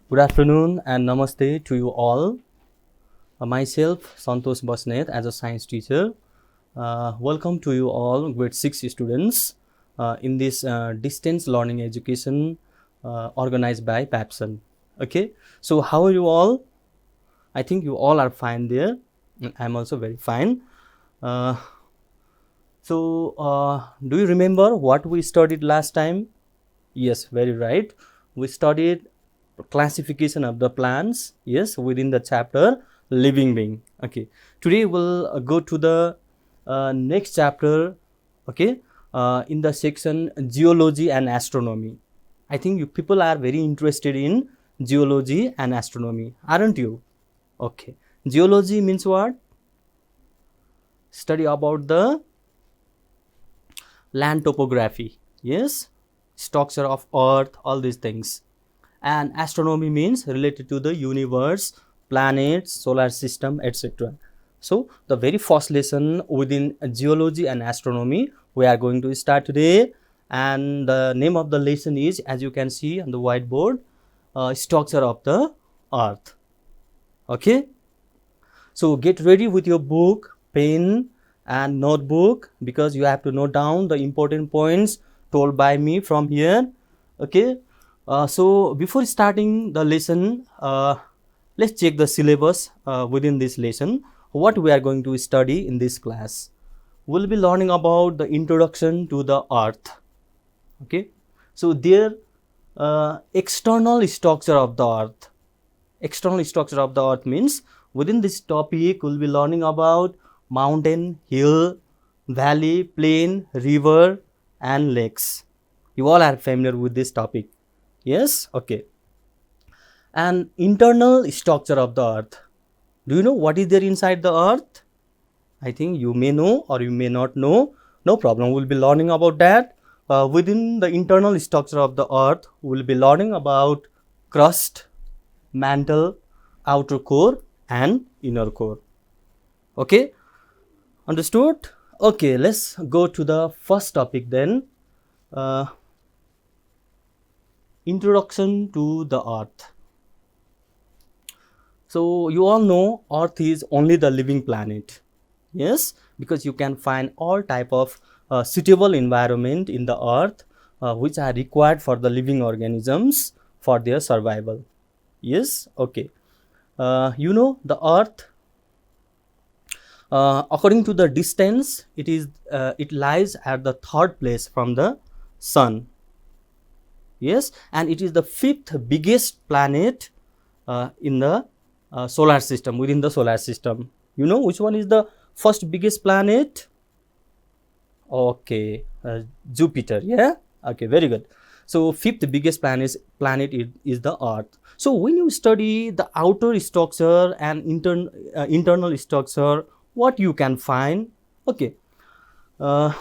Good afternoon and namaste to you all. Myself, Santosh Basnet, as a science teacher. Welcome to you all, grade 6 students, in this distance learning education organized by PAPSON. Okay, so how are you all? I think you all are fine there. I'm also very fine. Uh, do you remember what we studied last time? Yes, very right. We studied classification of the plants, yes, within the chapter living being. Okay, today we'll go to the next chapter, okay, in the section geology and astronomy. I think you people are very interested in geology and astronomy, aren't you? Okay, geology means what? Study about the land topography, yes, structure of earth, all these things. And astronomy means related to the universe, planets, solar system, etc. So the very first lesson within geology and astronomy we are going to start today, and the name of the lesson is, as you can see on the whiteboard, structure of the earth. Okay, so get ready with your book, pen and notebook, because you have to note down the important points told by me from here. Okay, so before starting the lesson, let's check the syllabus within this lesson. What we are going to study in this class? We'll be learning about the introduction to the earth. Okay, so their external structure of the earth. External structure of the earth means within this topic we'll be learning about mountain, hill, valley, plain, river and lakes. You all are familiar with this topic. Yes, okay. And internal structure of the earth. Do you know what is there inside the earth? I think you may know or you may not know. No problem, we'll be learning about that. Within the internal structure of the earth, we'll be learning about crust, mantle, outer core and inner core. Okay, understood? Okay, let's go to the first topic then. uh, Introduction to the earth. So you all know earth is only the living planet, yes, because you can find all type of suitable environment in the earth which are required for the living organisms for their survival. Yes, okay. You know the earth, according to the distance, it lies at the third place from the sun. Yes, and it is the fifth biggest planet in the solar system, within the solar system. You know which one is the first biggest planet? Okay, Jupiter. Yeah, okay, very good. So fifth biggest planet is the earth. So when you study the outer structure and internal structure, what you can find? Okay, uh,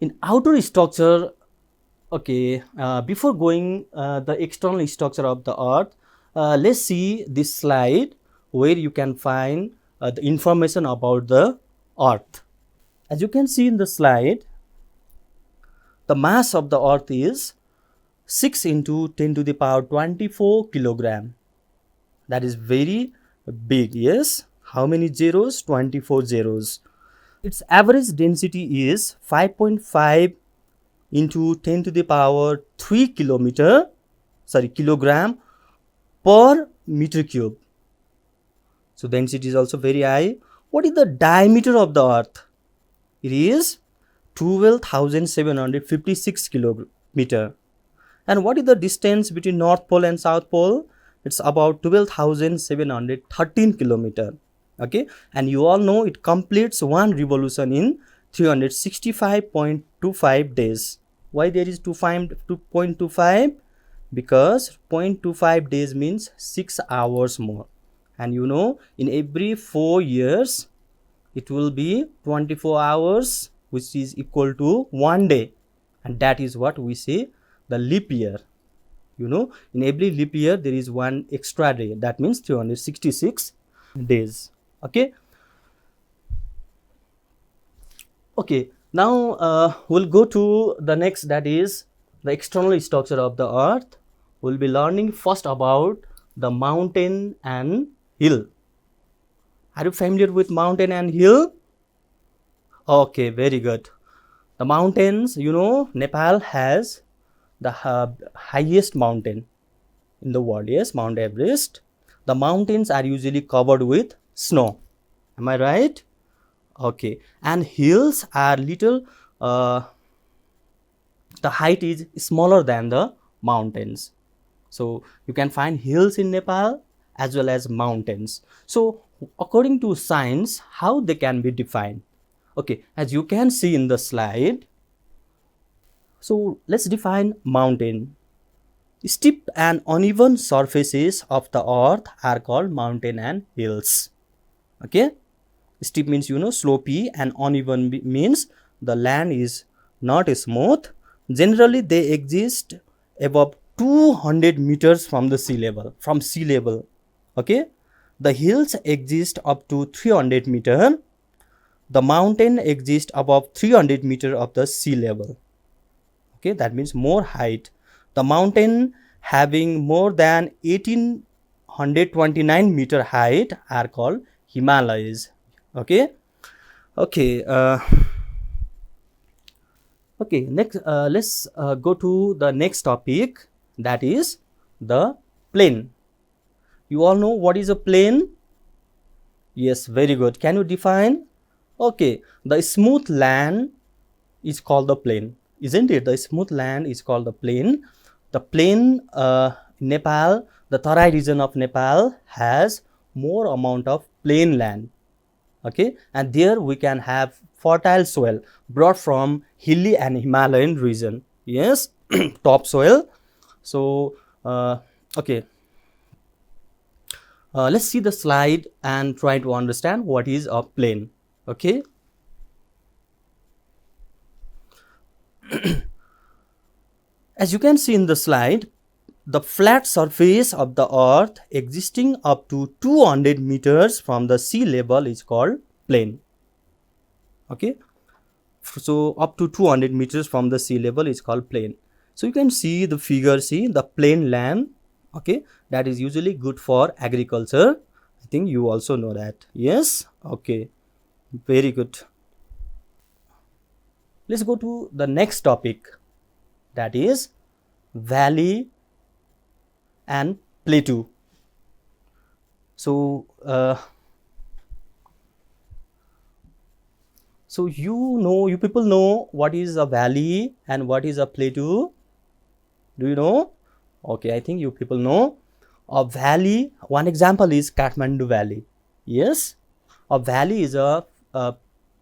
in outer structure, okay, before going the external structure of the earth, let's see this slide where you can find the information about the earth. As you can see in the slide, the mass of the earth is 6 into 10 to the power 24 kilogram. That is very big, yes. How many zeros? 24 zeros. Its average density is 5.5 into 10 to the power 3 kilogram per meter cube. So density is also very high. What is the diameter of the earth? It is 12,756 kilometer. And what is the distance between North Pole and South Pole? It's about 12,713 kilometer. Okay, and you all know it completes one revolution in 365.25 days. Why there is 2.25? Because 0.25 days means 6 hours more. And you know, in every 4 years, it will be 24 hours, which is equal to 1 day. And that is what we say the leap year. You know, in every leap year, there is one extra day. That means 366 days. Okay. Okay, now we'll go to the next, that is the external structure of the earth. we'll be learning first about the mountain and hill. Are you familiar with mountain and hill? Okay, very good. The mountains, you know, Nepal has the highest mountain in the world. Yes, Mount Everest. The mountains are usually covered with snow. Am I right? Okay. And hills are little, the height is smaller than the mountains. So you can find hills in Nepal as well as mountains. So according to science, how they can be defined? Okay, as you can see in the slide. So let's define mountain. Steep and uneven surfaces of the earth are called mountain and hills. Okay, steep means, you know, slopey, and uneven means the land is not smooth. Generally they exist above 200 meters from the sea level, okay. The hills exist up to 300 meter. The mountain exists above 300 meter of the sea level. Okay, that means more height. The mountain having more than 1829 meter height are called Himalayas. Okay. Okay. Okay. Next, let's go to the next topic, that is the plain. You all know what is a plain? Yes, very good. Can you define? Okay, the smooth land is called the plain, isn't it? The smooth land is called the plain. The plain, Nepal, the Tarai region of Nepal has more amount of plain land. Okay, and there we can have fertile soil brought from hilly and Himalayan region. Yes, topsoil. So, okay, let's see the slide and try to understand what is a plain. Okay. As you can see in the slide, the flat surface of the earth existing up to 200 meters from the sea level is called plain. Okay, so up to 200 meters from the sea level is called plain. So you can see the figure, see the plain land. Okay, that is usually good for agriculture. I think you also know that. Yes. Okay, very good. Let's go to the next topic, that is valley and plateau. So so you people know what is a valley and what is a plateau? Do you know? Okay, I think you people know. A valley, one example is Kathmandu Valley. Yes, a valley is a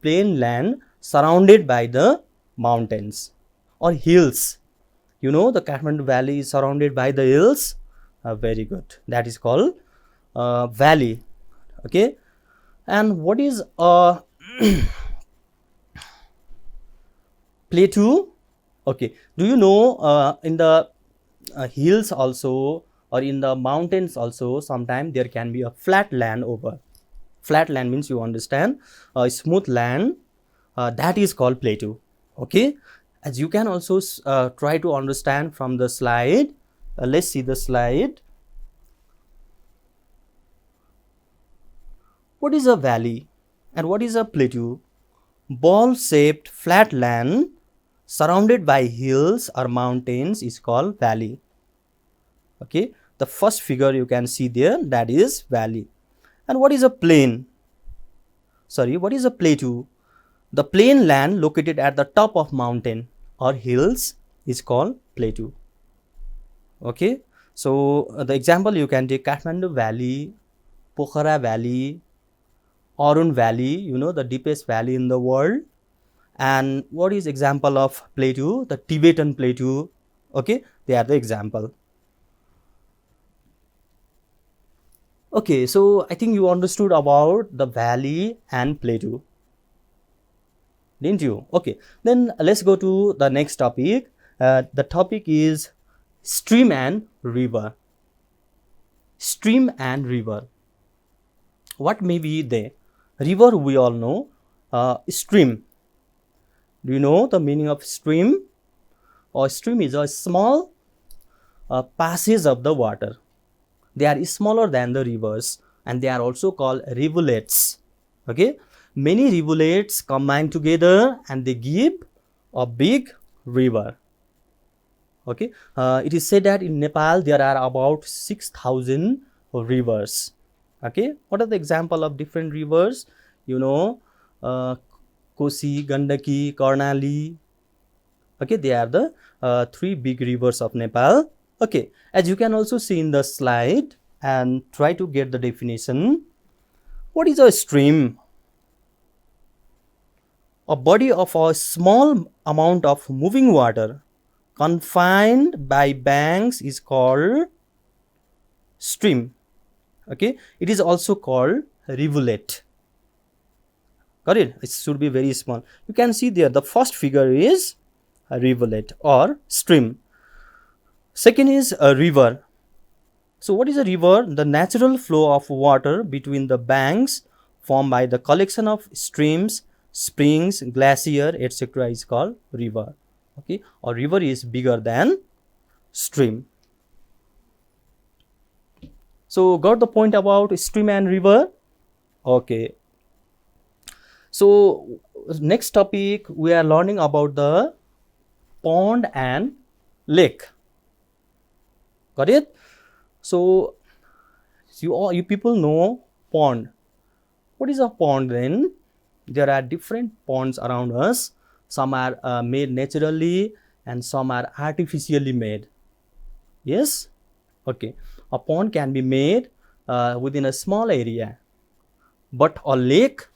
plain land surrounded by the mountains or hills. You know, the Kathmandu Valley is surrounded by the hills. Very good. That is called valley. Okay, and what is a plateau? Okay, do you know in the hills also, or in the mountains also, sometimes there can be a flat land over. Flat land means, you understand, smooth land, that is called plateau. Okay, as you can also try to understand from the slide. Let's see the slide. What is a valley and what is a plateau? Ball shaped flat land surrounded by hills or mountains is called valley. Okay, the first figure you can see there, that is valley. And what is a plain? Sorry, what is a plateau? The plain land located at the top of mountain or hills is called plateau. Okay, so the example you can take Kathmandu Valley, Pokhara Valley, Arun Valley, you know, the deepest valley in the world. And what is example of plateau? The Tibetan plateau. Okay, they are the example. Okay, so I think you understood about the valley and plateau, didn't you? Okay, then let's go to the next topic. The topic is stream and river. Stream and river. What may be they? River, we all know. Stream. Do you know the meaning of stream? Or stream is a small passes of the water. They are smaller than the rivers and they are also called rivulets. Okay, many rivulets combine together and they give a big river. Okay, it is said that in Nepal there are about 6,000 rivers. Okay, what are the example of different rivers? You know, uh, Kosi, Gandaki, Karnali. Okay, they are the three big rivers of Nepal. Okay, as you can also see in the slide and try to get the definition. What is a stream? A body of a small amount of moving water confined by banks is called stream. Okay, it is also called rivulet. Got it? It should be very small. You can see there the first figure is a rivulet or stream. Second is a river. So what is a river? The natural flow of water between the banks formed by the collection of streams, springs, glacier, etc. is called river. Okay, or river is bigger than stream. So got the point about stream and river? Okay. So next topic we are learning about the pond and lake. Got it? So you people know pond. What is a pond then? There are different ponds around us. Some are made naturally and some are artificially made. Yes? Okay. A pond can be made within a small area, but a lake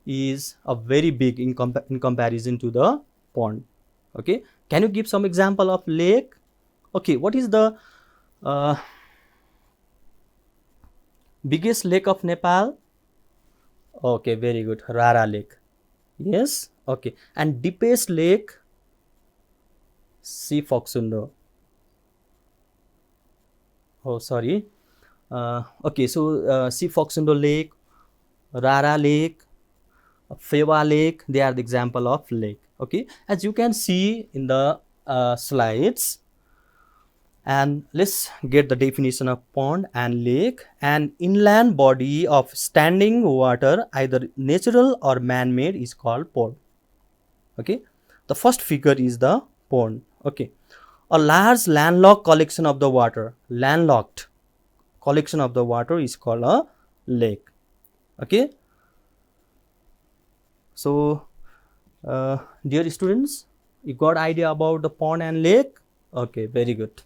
is a very big in comparison to the pond. Okay. Can you give some example of lake? Okay. What is the uh, biggest lake of Nepal? Okay, very good. Rara Lake. Yes. Okay. And deepest lake? Sifoksundo. Oh, sorry. Okay, so Sifoksundo Lake, Rara Lake, Fewa Lake, they are the example of lake. Okay, as you can see in the slides, and let's get the definition of pond and lake. An inland body of standing water, either natural or man-made, is called pond. Okay, the first figure is the pond. Okay, a large landlocked collection of the water. Landlocked collection of the water is called a lake. Okay, so dear students, you got idea about the pond and lake? Okay, very good.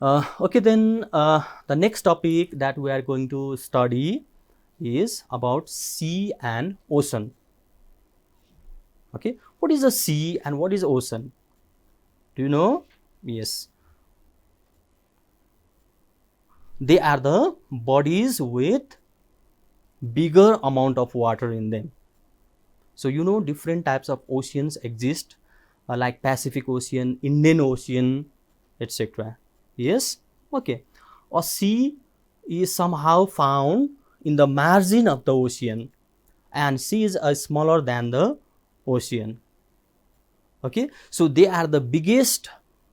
Okay, then the next topic that we are going to study is about sea and ocean. Okay, what is a sea and what is ocean? Do you know? Yes, they are the bodies with bigger amount of water in them. So you know different types of oceans exist, like Pacific Ocean, Indian Ocean, etc. Yes. Okay, a sea is somehow found in the margin of the ocean and sea is smaller than the ocean. Okay, so they are the biggest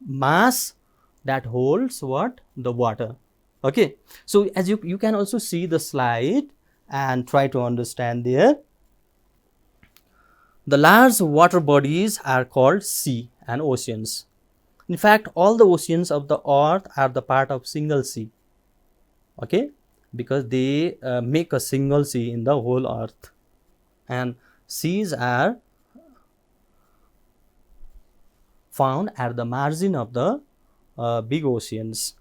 mass that holds what? The water. Okay, so as you can also see the slide and try to understand there. The large water bodies are called sea and oceans. In fact, all the oceans of the earth are the part of single sea. Okay, because they make a single sea in the whole earth, and seas are found at the margin of the big oceans.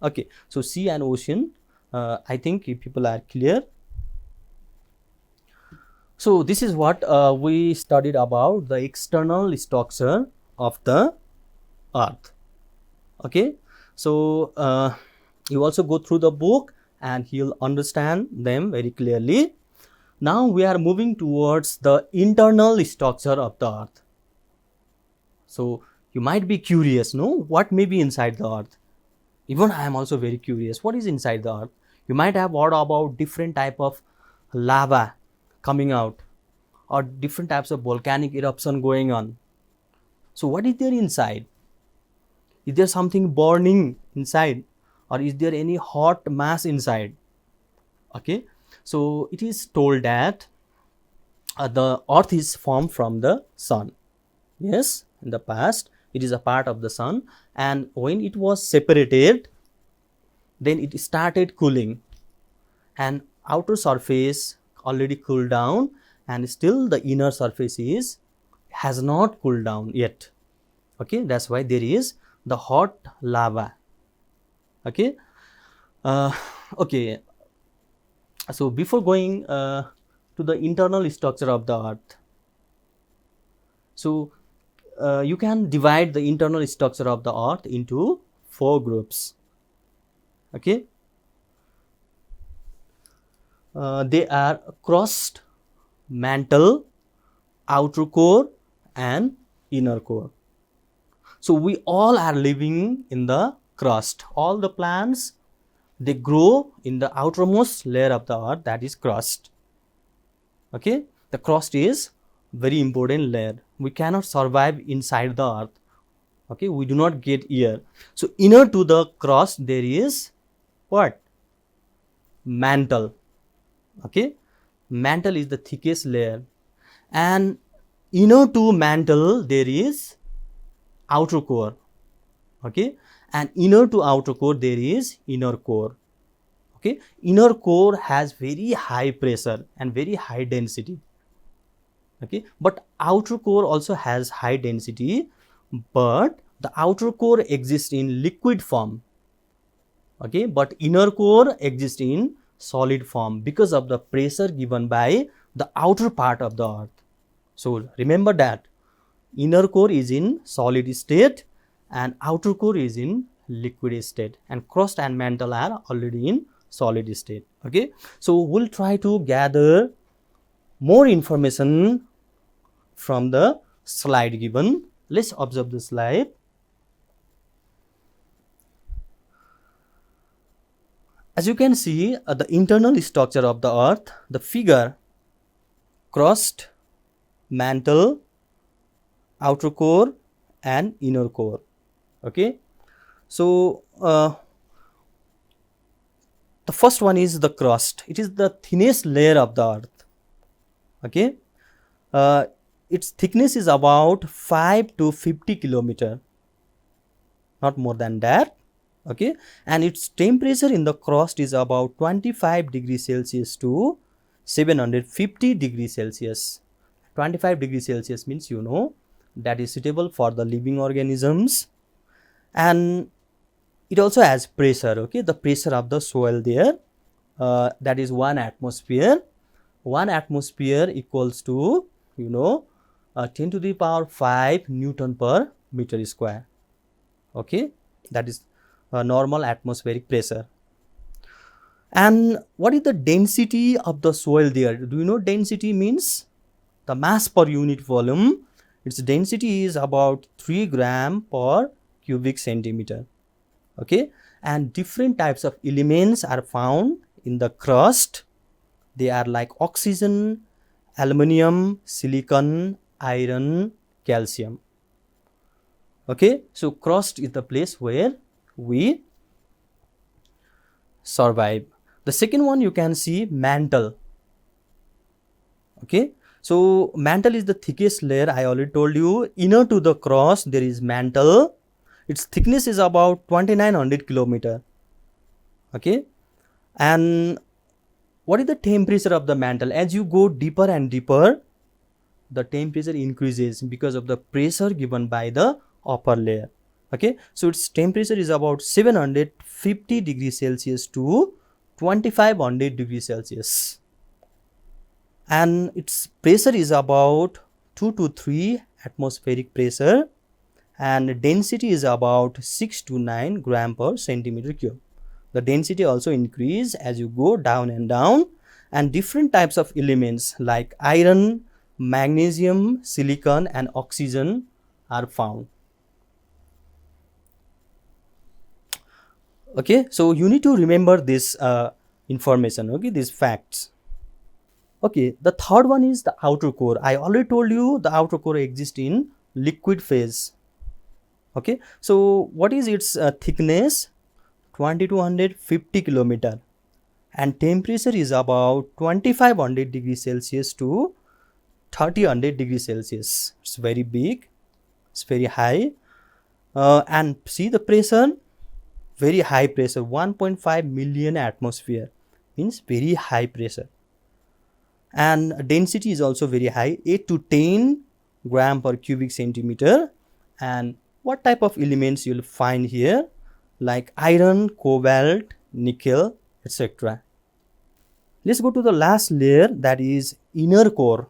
Okay, so sea and ocean, I think people are clear. So this is what we studied about the external structure of the earth. Okay, so you also go through the book and you'll understand them very clearly. Now we are moving towards the internal structure of the earth. So you might be curious, no, what may be inside the earth? Even I am also very curious, what is inside the earth? You might have heard about different type of lava coming out or different types of volcanic eruption going on. So what is there inside? Is there something burning inside, or is there any hot mass inside? Okay, so it is told that the earth is formed from the sun. Yes, in the past it is a part of the sun, and when it was separated, then it started cooling, and outer surface already cooled down, and still the inner surface is has not cooled down yet. Okay, that's why there is the hot lava. Okay, uh, okay, so before going to the internal structure of the earth, so you can divide the internal structure of the earth into 4 groups. Okay, they are crust, mantle, outer core, and inner core. So we all are living in the crust. All the plants, they grow in the outermost layer of the earth, that is crust. Okay, the crust is very important layer. We cannot survive inside the earth. Okay, we do not get air. So inner to the crust there is what? Mantle. Okay, mantle is the thickest layer, and inner to mantle there is outer core. Okay, and inner to outer core there is inner core. Okay, inner core has very high pressure and very high density. Okay, but outer core also has high density, but the outer core exists in liquid form. Okay, but inner core exists in solid form because of the pressure given by the outer part of the earth. So remember that inner core is in solid state and outer core is in liquid state, and crust and mantle are already in solid state. Okay, so we'll try to gather more information from the slide given. Let's observe the slide. As you can see, the internal structure of the earth, the figure crust, mantle, outer core, and inner core. Okay, so the first one is the crust. It is the thinnest layer of the earth. Okay, its thickness is about 5 to 50 kilometer, not more than that. Okay, and its temperature in the crust is about 25 degrees Celsius to 750 degrees Celsius. 25 degrees Celsius means, you know, that is suitable for the living organisms, and it also has pressure. Okay, the pressure of the soil there, that is 1 atmosphere. 1 atmosphere equals to, you know, 10 to the power 5 Newton per meter square. Okay, that is normal atmospheric pressure. And what is the density of the soil there? Do you know density means? The mass per unit volume. Its density is about 3 gram per cubic centimeter. Okay, and different types of elements are found in the crust. They are like oxygen, aluminum, silicon, iron, calcium. Okay, so crust is the place where we survive. The second one you can see mantle. Okay, so mantle is the thickest layer. I already told you, inner to the crust there is mantle. Its thickness is about 2900 kilometer. Okay, and what is the temperature of the mantle? As you go deeper and deeper, the temperature increases because of the pressure given by the upper layer. Okay, so its temperature is about 750 degrees Celsius to 2500 degrees Celsius, and its pressure is about 2 to 3 atmospheric pressure, and density is about 6 to 9 gram per centimeter cube. The density also increase as you go down and down, and different types of elements like iron, magnesium, silicon, and oxygen are found. Okay, so you need to remember this information. Okay, these facts. Okay, the third one is the outer core. I already told you the outer core exists in liquid phase. Okay, so what is its thickness? 2250 kilometer, and temperature is about 2500 degrees Celsius to 3000 degrees Celsius. It's very big, it's very high. And see the pressure, very high pressure, 1.5 million atmosphere, means very high pressure. And density is also very high, 8 to 10 gram per cubic centimeter. And what type of elements you'll find here? Like iron, cobalt, nickel, etc. Let's go to the last layer, that is inner core.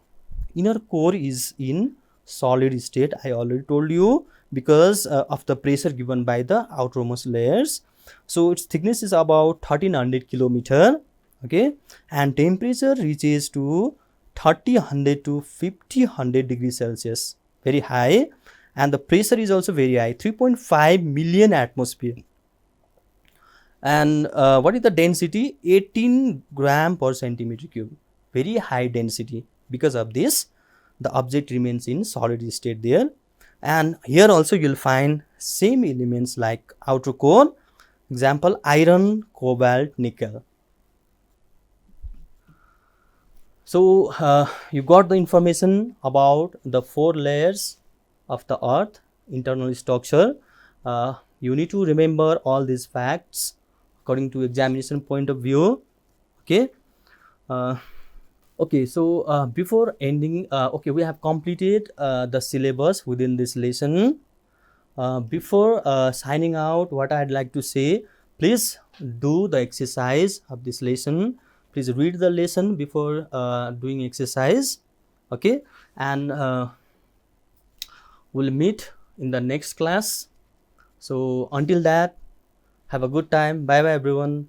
Inner core is in solid state, I already told you, because of the pressure given by the outermost layers. So its thickness is about 1300 kilometer. Okay, and temperature reaches to 3000 to 5000 degrees Celsius, very high. And the pressure is also very high, 3.5 million atmosphere. And what is the density? 18 gram per centimeter cube, very high density. Because of this, the object remains in solid state there. And here also you'll find same elements like outer core, example iron, cobalt, nickel. So you got the information about the 4 layers of the earth, internal structure. You need to remember all these facts according to examination point of view. Okay. Okay, so before ending, okay, we have completed the syllabus within this lesson. Before signing out, what I'd like to say, please do the exercise of this lesson. Please read the lesson before doing exercise. Okay, and we'll meet in the next class. So until that, have a good time. Bye bye everyone.